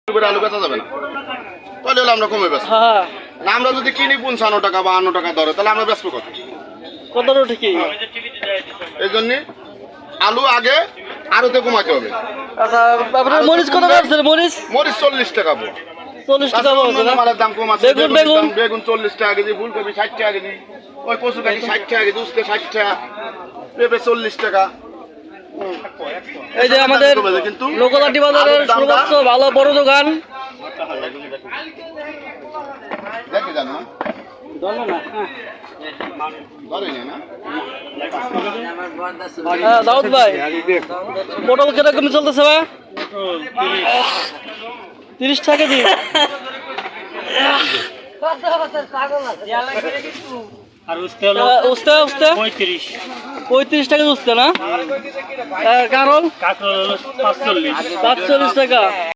আলু বেচা যাবে না, তাহলে হলে আমরা কমে বেচবো। না আমরা যদি কিনি 55 টাকা 52 টাকা ধরে, তাহলে আমরা বেচবো কত? ঠিকই। এই জন্য আলু আগে আরোতে কমাতে হবে। আচ্ছা, আপনার মরিচ কত আছে? মরিচ 40 টাকা পোয়া। 40 টাকা মালের দাম কম আছে। বেগুন 40 টাকা কেজি, ফুলকপি 60 টাকা কেজি, ওই কচু কাঠি 60 টাকা কেজি, উস্তে 60 টাকা, পেঁপে 40 টাকা। এই যে আমাদের লোকালটি বাজারের সর্বোচ্চ ভালো বড় দোকান। দেখে জানো না? দাউদ ভাই, পটল কিরকম চলতেছে ভাই? 30 টাকা কেজি। উস্তে 35 টাকা উস্তে না? কারণ 45 টাকা।